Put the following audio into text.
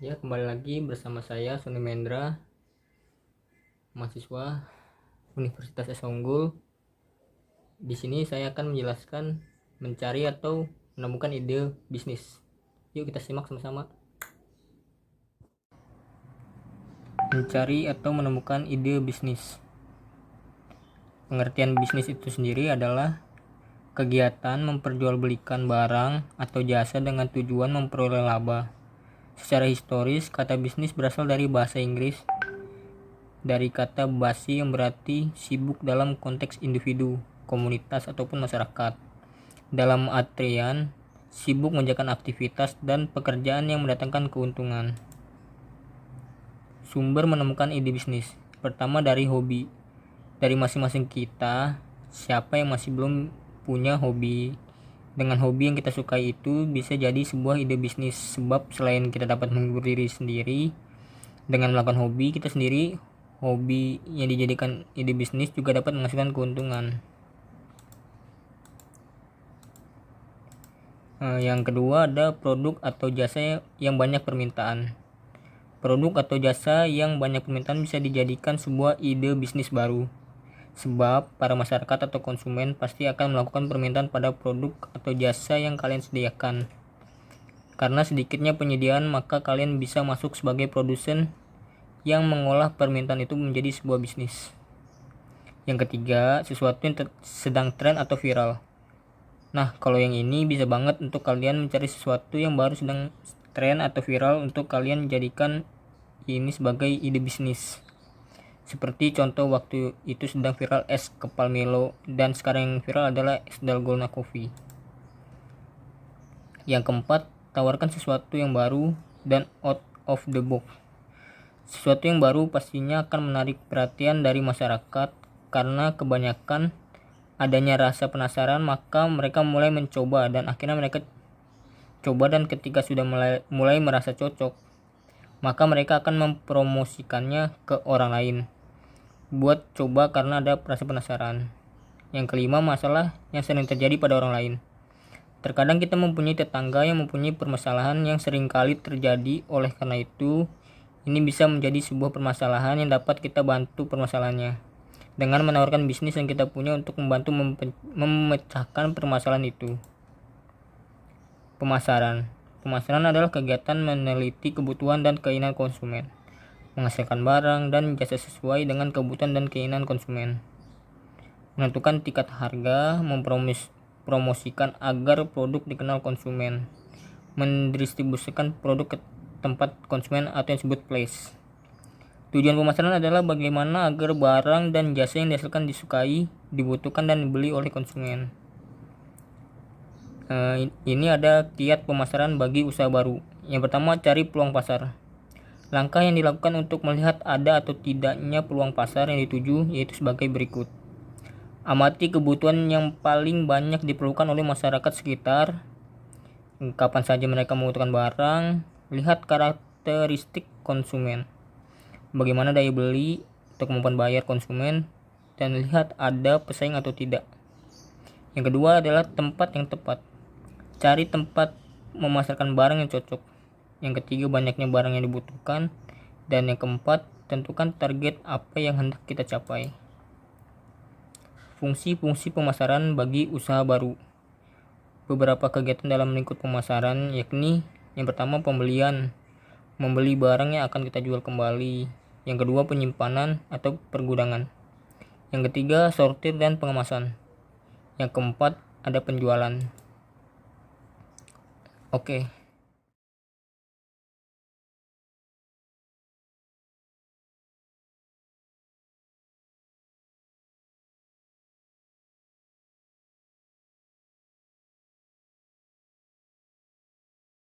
Ya, kembali lagi bersama saya Sony Mendra, mahasiswa Universitas Es Unggul. Di sini saya akan menjelaskan mencari atau menemukan ide bisnis. Yuk kita simak sama-sama. Mencari atau menemukan ide bisnis. Pengertian bisnis itu sendiri adalah kegiatan memperjualbelikan barang atau jasa dengan tujuan memperoleh laba. Secara historis, kata bisnis berasal dari bahasa Inggris, dari kata basi yang berarti sibuk dalam konteks individu, komunitas, ataupun masyarakat. Dalam artian, sibuk mengerjakan aktivitas dan pekerjaan yang mendatangkan keuntungan. Sumber menemukan ide bisnis. Pertama, dari hobi. Dari masing-masing kita, siapa yang masih belum punya hobi? Dengan hobi yang kita sukai itu bisa jadi sebuah ide bisnis, sebab selain kita dapat menghibur diri sendiri dengan melakukan hobi kita sendiri, hobi yang dijadikan ide bisnis juga dapat menghasilkan keuntungan. Yang kedua ada produk atau jasa yang banyak permintaan. Produk atau jasa yang banyak permintaan bisa dijadikan sebuah ide bisnis baru, sebab para masyarakat atau konsumen pasti akan melakukan permintaan pada produk atau jasa yang kalian sediakan. Karena sedikitnya penyediaan, maka kalian bisa masuk sebagai produsen yang mengolah permintaan itu menjadi sebuah bisnis. Yang ketiga, sesuatu yang sedang tren atau viral. Nah, kalau yang ini bisa banget untuk kalian mencari sesuatu yang baru sedang tren atau viral untuk kalian jadikan ini sebagai ide bisnis. Seperti contoh waktu itu sedang viral es kepal Milo, dan sekarang yang viral adalah es dalgona coffee. Yang keempat, tawarkan sesuatu yang baru dan out of the box. Sesuatu yang baru pastinya akan menarik perhatian dari masyarakat karena kebanyakan adanya rasa penasaran, maka mereka mulai mencoba dan akhirnya mereka coba, dan ketika sudah mulai merasa cocok, maka mereka akan mempromosikannya ke orang lain buat coba karena ada rasa penasaran. Yang kelima, masalah yang sering terjadi pada orang lain. Terkadang kita mempunyai tetangga yang mempunyai permasalahan yang sering kali terjadi, oleh karena itu ini bisa menjadi sebuah permasalahan yang dapat kita bantu permasalahannya dengan menawarkan bisnis yang kita punya untuk membantu memecahkan permasalahan itu. Pemasaran. Pemasaran adalah kegiatan meneliti kebutuhan dan keinginan konsumen, menghasilkan barang dan jasa sesuai dengan kebutuhan dan keinginan konsumen, menentukan tingkat harga, mempromosikan agar produk dikenal konsumen, mendistribusikan produk ke tempat konsumen atau yang disebut place. Tujuan pemasaran adalah bagaimana agar barang dan jasa yang dihasilkan disukai, dibutuhkan, dan dibeli oleh konsumen. Ini ada kiat pemasaran bagi usaha baru. Yang pertama, cari peluang pasar. Langkah yang dilakukan untuk melihat ada atau tidaknya peluang pasar yang dituju yaitu sebagai berikut. Amati kebutuhan yang paling banyak diperlukan oleh masyarakat sekitar. Kapan saja mereka membutuhkan barang. Lihat karakteristik konsumen, bagaimana daya beli atau kemampuan bayar konsumen, dan lihat ada pesaing atau tidak. Yang kedua adalah tempat yang tepat. Cari tempat memasarkan barang yang cocok. Yang ketiga, banyaknya barang yang dibutuhkan. Dan yang keempat, tentukan target apa yang hendak kita capai. Fungsi-fungsi pemasaran bagi usaha baru. Beberapa kegiatan dalam lingkup pemasaran yakni yang pertama, pembelian, membeli barang yang akan kita jual kembali. Yang kedua, penyimpanan atau pergudangan. Yang ketiga, sortir dan pengemasan. Yang keempat, ada penjualan. Oke.